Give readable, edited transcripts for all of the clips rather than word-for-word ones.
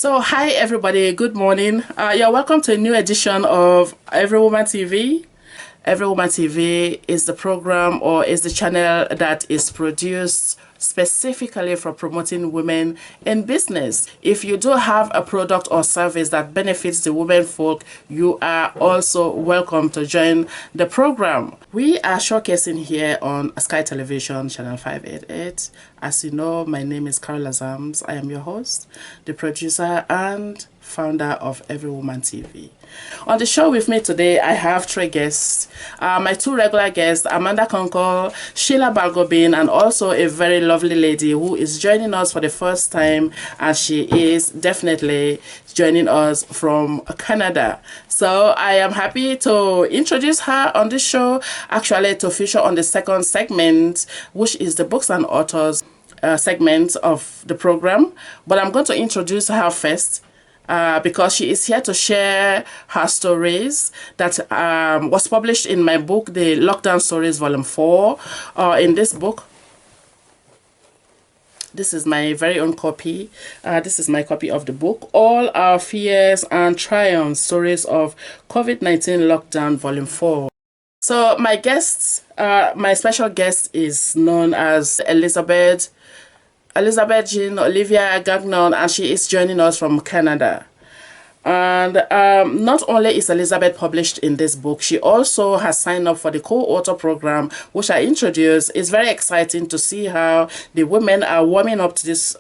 So, hi everybody, good morning. You're welcome to a new edition of EveryWoman TV. EveryWoman TV is the program or is the channel that is produced specifically for promoting women in business. If you do have a product or service that benefits the women folk, you are also welcome to join the program. We are showcasing here on Sky Television channel 588. As you know, my name is Carol Azams. I am your host, the producer and founder of EveryWoman TV. On the show with me today, I have three guests. My two regular guests, Amanda Konkol, Sheila Balgobin, and also a very lovely lady who is joining us for the first time, and she is definitely joining us from Canada. So I am happy to introduce her on this show, actually to feature on the second segment, which is the books and authors segment of the program. But I'm going to introduce her first. Because she is here to share her stories that was published in my book, The Lockdown Stories Volume 4. In this book, this is my very own copy. This is my copy of the book, All Our Fears and Triumphs, Stories of COVID-19 Lockdown Volume 4. So my guests, my special guest is known as Elizabeth Jean Olivia Gagnon, and she is joining us from Canada. And not only is Elizabeth published in this book, she also has signed up for the co-author program, which I introduced. It's very exciting to see how the women are warming up to this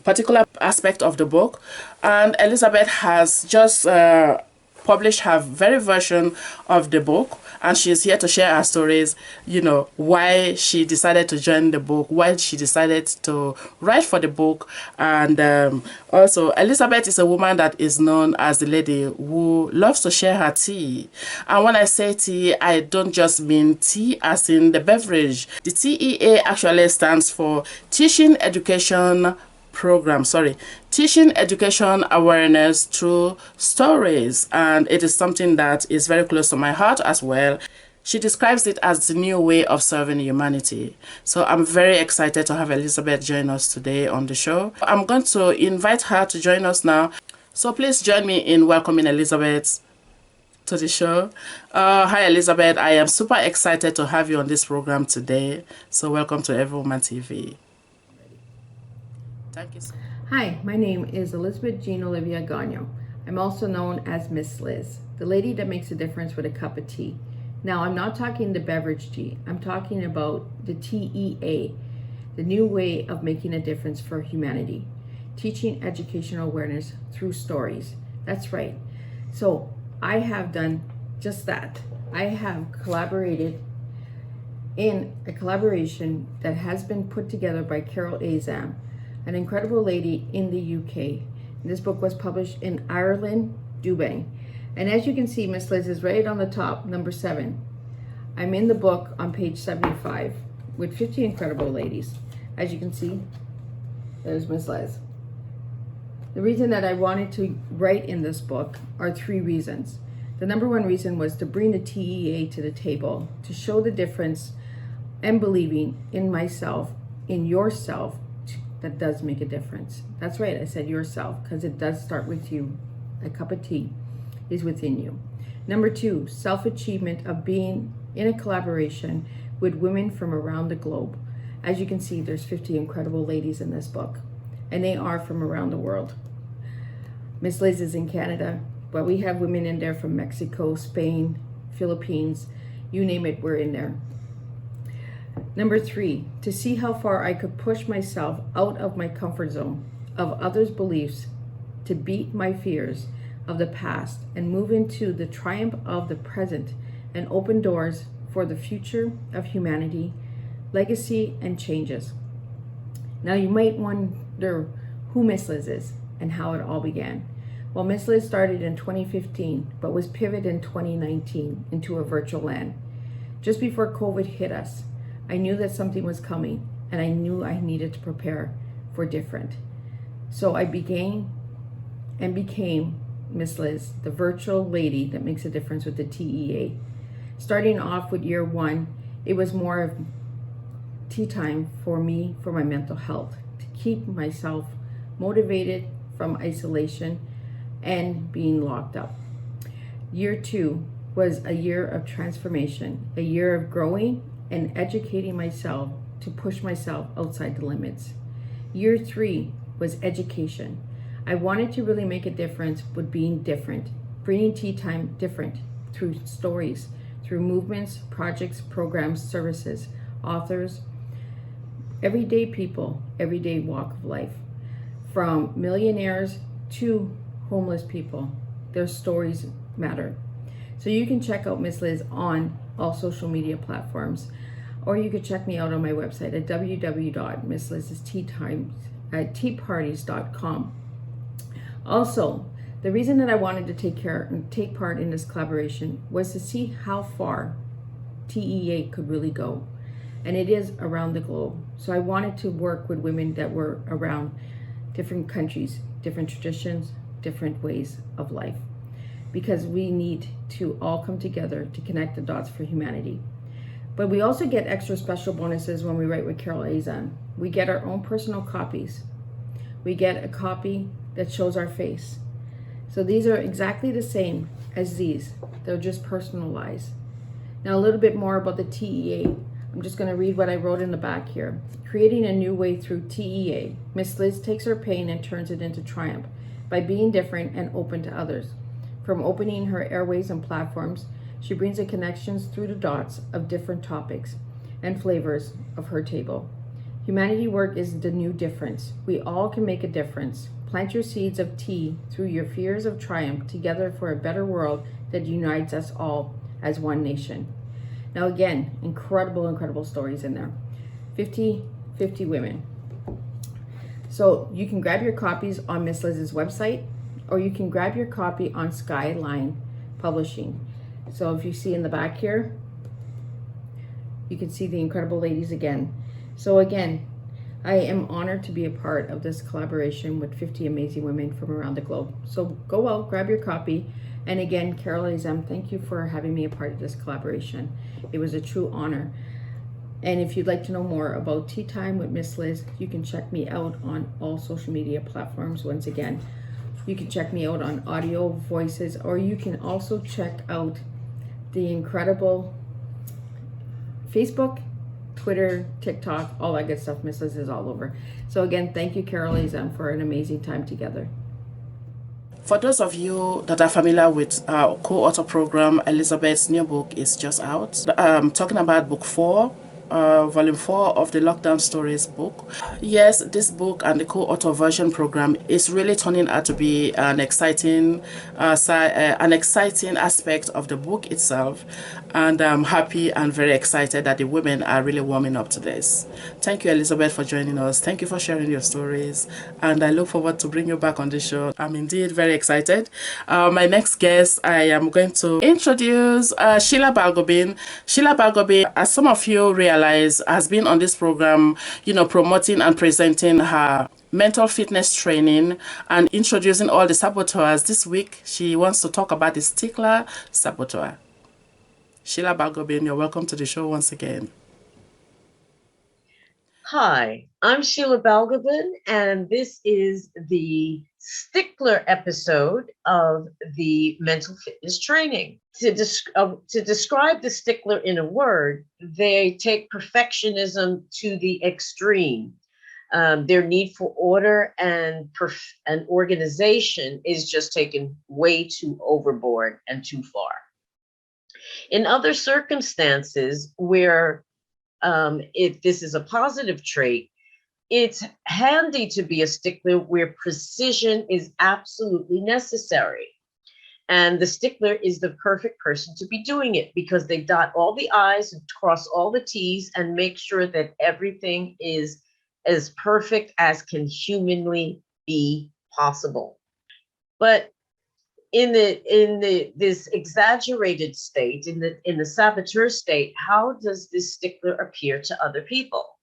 particular aspect of the book. And Elizabeth has just published her very version of the book, and she's here to share her stories, you know, why she decided to join the book, why she decided to write for the book. And also Elizabeth is a woman that is known as the lady who loves to share her tea. And when I say tea, I don't just mean tea as in the beverage. The TEA actually stands for Teaching Education Program, Teaching Education Awareness Through Stories, and it is something that is very close to my heart as well. She describes it as the new way of serving humanity. So I'm very excited to have Elizabeth join us today on the show. I'm going to invite her to join us now. So please join me in welcoming Elizabeth to the show. Hi Elizabeth, I am super excited to have you on this program today. So welcome to EveryWoman TV. Thank you so much. Hi, my name is Elizabeth Jean Olivia Gagnon. I'm also known as Miss Liz, the lady that makes a difference with a cup of tea. Now, I'm not talking the beverage tea. I'm talking about the TEA, the new way of making a difference for humanity. Teaching educational awareness through stories. That's right. So I have done just that. I have collaborated in a collaboration that has been put together by Carol Azam, an incredible lady in the UK. This book was published in Ireland, Dubai. And as you can see, Miss Liz is right on the top, number 7. I'm in the book on page 75 with 50 incredible ladies. As you can see, there's Miss Liz. The reason that I wanted to write in this book are 3 reasons. The number 1 reason was to bring the TEA to the table, to show the difference and believing in myself, in yourself, that does make a difference. That's right, I said yourself, because it does start with you. A cup of tea is within you. Number 2, self-achievement of being in a collaboration with women from around the globe. As you can see, there's 50 incredible ladies in this book, and they are from around the world. Miss Liz is in Canada, but we have women in there from Mexico, Spain, Philippines, you name it, we're in there. Number 3, to see how far I could push myself out of my comfort zone, of others' beliefs, to beat my fears of the past and move into the triumph of the present and open doors for the future of humanity, legacy, and changes. Now you might wonder who Miss Liz is and how it all began. Well, Miss Liz started in 2015, but was pivoted in 2019 into a virtual land. Just before COVID hit us, I knew that something was coming, and I knew I needed to prepare for different. So I became Miss Liz, the virtual lady that makes a difference with the TEA. Starting off with year 1, it was more of tea time for me, for my mental health, to keep myself motivated, from isolation and being locked up. Year 2 was a year of transformation, a year of growing and educating myself to push myself outside the limits. Year 3 was education. I wanted to really make a difference with being different, bringing tea time different through stories, through movements, projects, programs, services, authors, everyday people, everyday walk of life, from millionaires to homeless people. Their stories matter. So you can check out Miss Liz on all social media platforms, or you could check me out on my website at www.misslizsteaparties.com. Also, the reason that I wanted to take part in this collaboration was to see how far TEA could really go. And it is around the globe. So I wanted to work with women that were around different countries, different traditions, different ways of life, because we need to all come together to connect the dots for humanity. But we also get extra special bonuses when we write with Carol Azan. We get our own personal copies. We get a copy that shows our face. So these are exactly the same as these. They're just personalized. Now a little bit more about the TEA. I'm just going to read what I wrote in the back here. Creating a new way through TEA. Miss Liz takes her pain and turns it into triumph by being different and open to others. From opening her airways and platforms, she brings the connections through the dots of different topics and flavors of her table. Humanity work is the new difference. We all can make a difference. Plant your seeds of tea through your fears of triumph together for a better world that unites us all as one nation. Now again, incredible stories in there. 50 women. So you can grab your copies on Miss Liz's website, or you can grab your copy on Skyline Publishing. So if you see in the back here, you can see the incredible ladies again. So again, I am honored to be a part of this collaboration with 50 amazing women from around the globe. So go out, grab your copy. And again, Carol Azam, thank you for having me a part of this collaboration. It was a true honor. And if you'd like to know more about Tea Time with Miss Liz, you can check me out on all social media platforms. Once again, you can check me out on Audio Voices, or you can also check out the incredible Facebook, Twitter, TikTok, all that good stuff. Miss Liz is all over. So again, thank you, Carol Azam, for an amazing time together. For those of you that are familiar with our co-author program, Elizabeth's new book is just out. Talking about book 4, volume 4 of the Lockdown Stories book. Yes, this book and the co-author version program is really turning out to be an exciting aspect of the book itself, and I'm happy and very excited that the women are really warming up to this. Thank you, Elizabeth, for joining us. Thank you for sharing your stories, and I look forward to bring you back on the show. I'm indeed very excited. My next guest, I am going to introduce Sheila Balgobin. Sheila Balgobin, as some of you realize, has been on this program, promoting and presenting her mental fitness training and introducing all the saboteurs. This week, she wants to talk about the stickler saboteur. Sheila Balgobin, you're welcome to the show once again. Hi, I'm Sheila Balgobin, and this is the stickler episode of the mental fitness training. To describe the stickler in a word, they take perfectionism to the extreme. Their need for order and organization is just taken way too overboard and too far. In other circumstances where if this is a positive trait, it's handy to be a stickler where precision is absolutely necessary. And the stickler is the perfect person to be doing it because they dot all the I's and cross all the T's and make sure that everything is as perfect as can humanly be possible. But in this exaggerated state, in the saboteur state, how does this stickler appear to other people?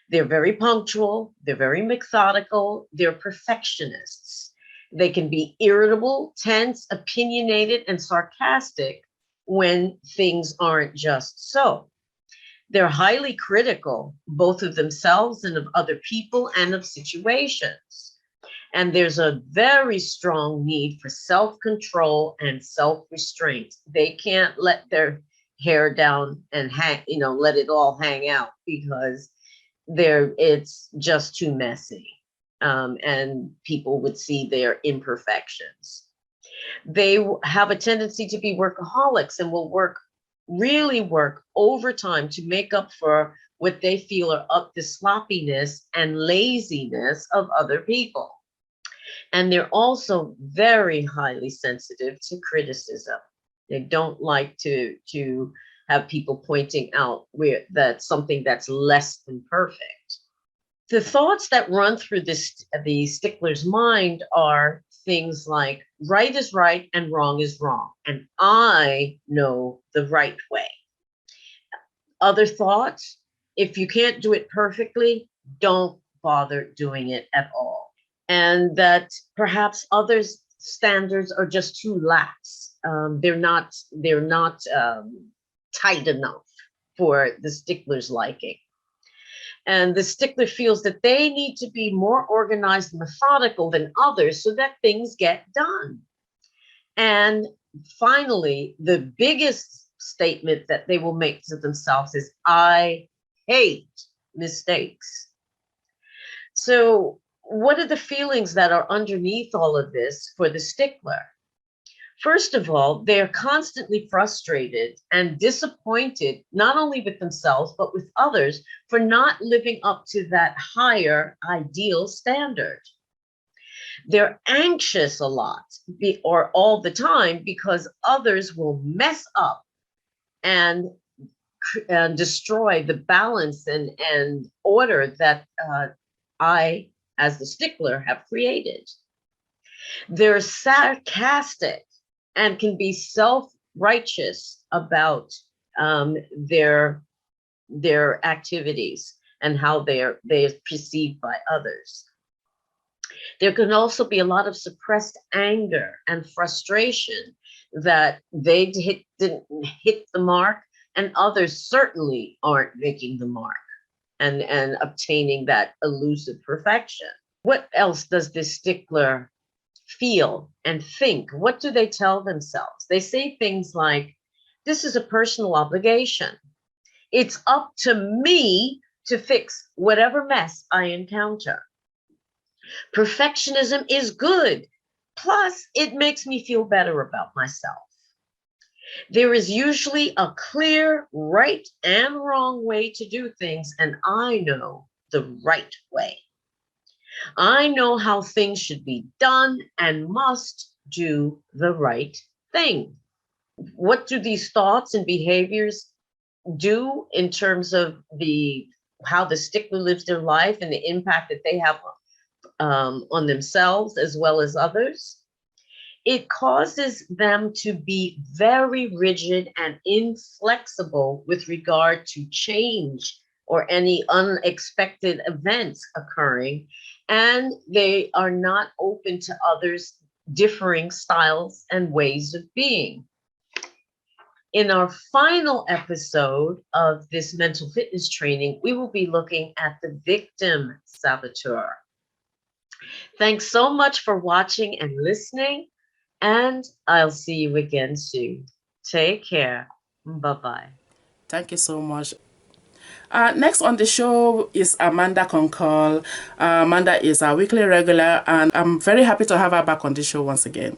They're very punctual, they're very methodical, they're perfectionists. They can be irritable, tense, opinionated, and sarcastic when things aren't just so. They're highly critical, both of themselves and of other people and of situations. And there's a very strong need for self-control and self-restraint. They can't let their hair down and hang, let it all hang out, because it's just too messy. And people would see their imperfections. They have a tendency to be workaholics and will really work overtime to make up for what they feel are up the sloppiness and laziness of other people. And they're also very highly sensitive to criticism. They don't like to have people pointing out where that's something that's less than perfect. The thoughts that run through the stickler's mind are things like right is right and wrong is wrong, and I know the right way. Other thoughts, if you can't do it perfectly, don't bother doing it at all. And that perhaps others' standards are just too lax. They're not tight enough for the stickler's liking. And the stickler feels that they need to be more organized and methodical than others so that things get done. And finally, the biggest statement that they will make to themselves is, I hate mistakes. So what are the feelings that are underneath all of this for the stickler? First of all, they're constantly frustrated and disappointed, not only with themselves, but with others for not living up to that higher ideal standard. They're anxious a lot or all the time because others will mess up and destroy the balance and order that I, as the stickler, have created. They're sarcastic and can be self-righteous about their activities and how they're perceived by others. There can also be a lot of suppressed anger and frustration that they didn't hit the mark, and others certainly aren't making the mark and obtaining that elusive perfection. What else does this stickler feel and think? What do they tell themselves? They say things like, this is a personal obligation. It's up to me to fix whatever mess I encounter. Perfectionism is good. Plus, it makes me feel better about myself. There is usually a clear right and wrong way to do things, and I know the right way. I know how things should be done and must do the right thing. What do these thoughts and behaviors do in terms of how the stickler lives their life and the impact that they have on themselves as well as others? It causes them to be very rigid and inflexible with regard to change or any unexpected events occurring, and they are not open to others' differing styles and ways of being. In our final episode of this mental fitness training, we will be looking at the victim saboteur. Thanks so much for watching and listening, and I'll see you again soon. Take care. Bye-bye. Thank you so much. Next on the show is Amanda Concall. Amanda is our weekly regular, and I'm very happy to have her back on the show once again.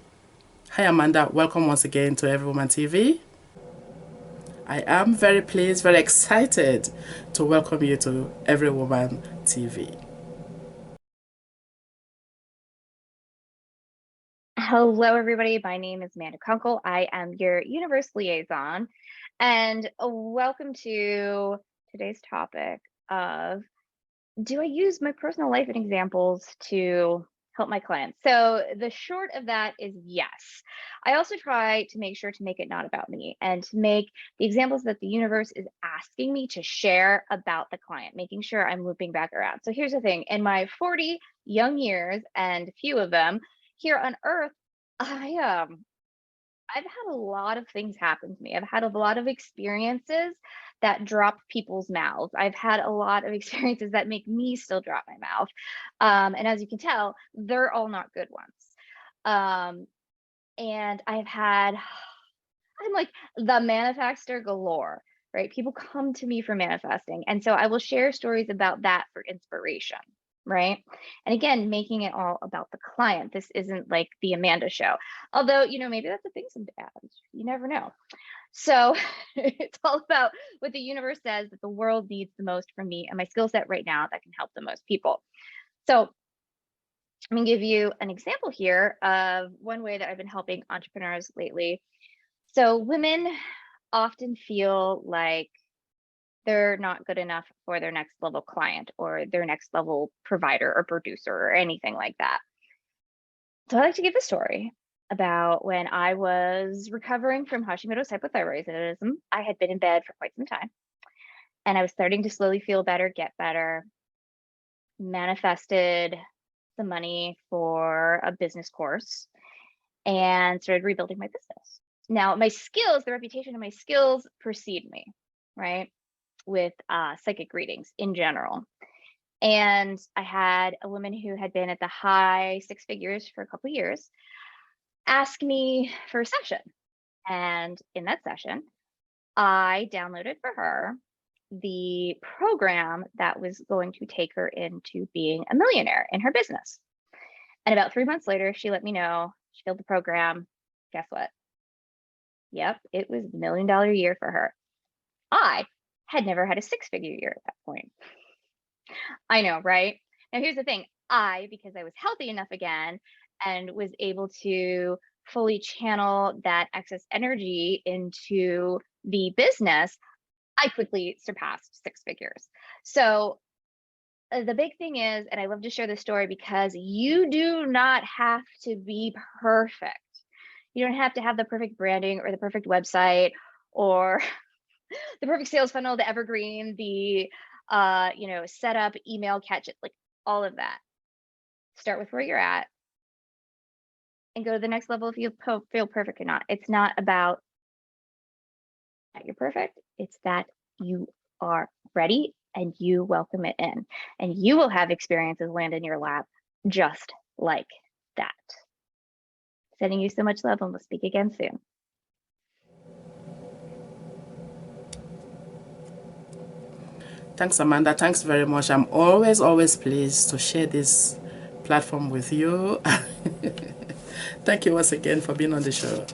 Hi, Amanda. Welcome once again to EveryWoman TV. I am very pleased, very excited to welcome you to EveryWoman TV. Hello, everybody. My name is Amanda Kunkel. I am your universe liaison, and welcome to today's topic of, do I use my personal life and examples to help my clients? So the short of that is yes. I also try to make sure to make it not about me and to make the examples that the universe is asking me to share about the client, making sure I'm looping back around. So here's the thing. In my 40 young years, and few of them here on Earth, I've had a lot of things happen to me. I've had a lot of experiences that drop people's mouths. I've had a lot of experiences that make me still drop my mouth. And as you can tell, they're all not good ones. And I'm like the manifester galore, right? People come to me for manifesting. And so I will share stories about that for inspiration, right? And again, making it all about the client. This isn't like the Amanda show. Although, maybe that's a thing sometimes. You never know. So it's all about what the universe says that the world needs the most from me and my skill set right now that can help the most people. So I'm going to give you an example here of one way that I've been helping entrepreneurs lately. So women often feel like they're not good enough for their next level client or their next level provider or producer or anything like that. So I like to give a story about when I was recovering from Hashimoto's hypothyroidism. I had been in bed for quite some time and I was starting to slowly feel better, get better, manifested some money for a business course and started rebuilding my business. Now, my skills, the reputation of my skills precede me, right? With psychic readings in general. And I had a woman who had been at the high six figures for a couple of years ask me for a session. And in that session, I downloaded for her the program that was going to take her into being a millionaire in her business. And about 3 months later, she let me know she filled the program. Guess what? Yep, it was $1 million a year for her. I had never had a six-figure year at that point. I know, right? Now, here's the thing. Because I was healthy enough again and was able to fully channel that excess energy into the business, I quickly surpassed six figures. So the big thing is, and I love to share this story because you do not have to be perfect. You don't have to have the perfect branding or the perfect website or the perfect sales funnel, the evergreen, the setup, email, catch it, like all of that. Start with where you're at and go to the next level if you feel perfect or not. It's not about that you're perfect. It's that you are ready and you welcome it in. And you will have experiences land in your lap just like that. Sending you so much love and we'll speak again soon. Thanks, Amanda. Thanks very much. I'm always pleased to share this platform with you. Thank you once again for being on the show.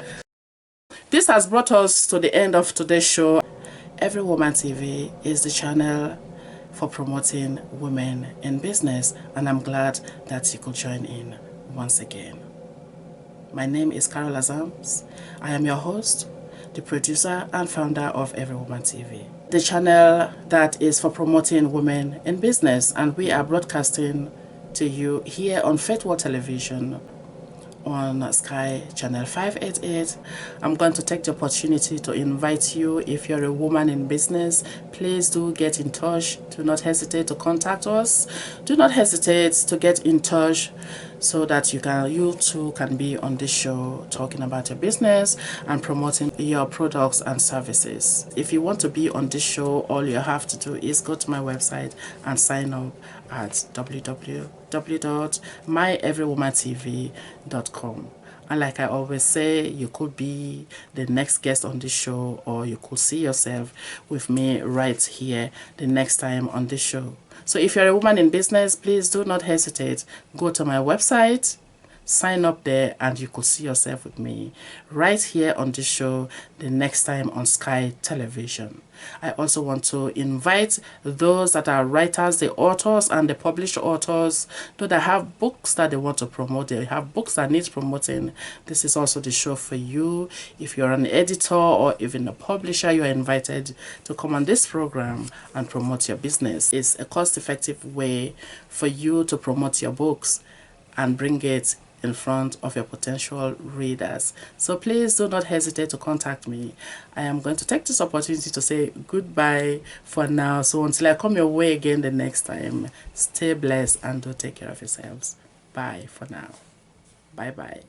This has brought us to the end of today's show. EveryWoman TV is the channel for promoting women in business, and I'm glad that you could join in once again. My name is Carol Azams. I am your host, the producer and founder of EveryWoman TV, the channel that is for promoting women in business, and we are broadcasting to you here on Faith World Television on Sky Channel 588. I'm going to take the opportunity to invite you, if you're a woman in business, please do get in touch. Do not hesitate to contact us. Do not hesitate to get in touch so that you too can be on this show talking about your business and promoting your products and services. If you want to be on this show, all you have to do is go to my website and sign up at www.myeverywomantv.com. And like I always say, you could be the next guest on this show, or you could see yourself with me right here the next time on this show. So if you're a woman in business, please do not hesitate. Go to my website, sign up there, and you could see yourself with me right here on this show the next time on Sky Television. I also want to invite those that are writers, the authors and the published authors, those that have books that they want to promote, they have books that need promoting. This is also the show for you. If you're an editor or even a publisher, you are invited to come on this program and promote your business. It's a cost-effective way for you to promote your books and bring it in front of your potential readers. So please do not hesitate to contact me. I am going to take this opportunity to say goodbye for now. So until I come your way again the next time, stay blessed and do take care of yourselves. Bye for now. Bye bye.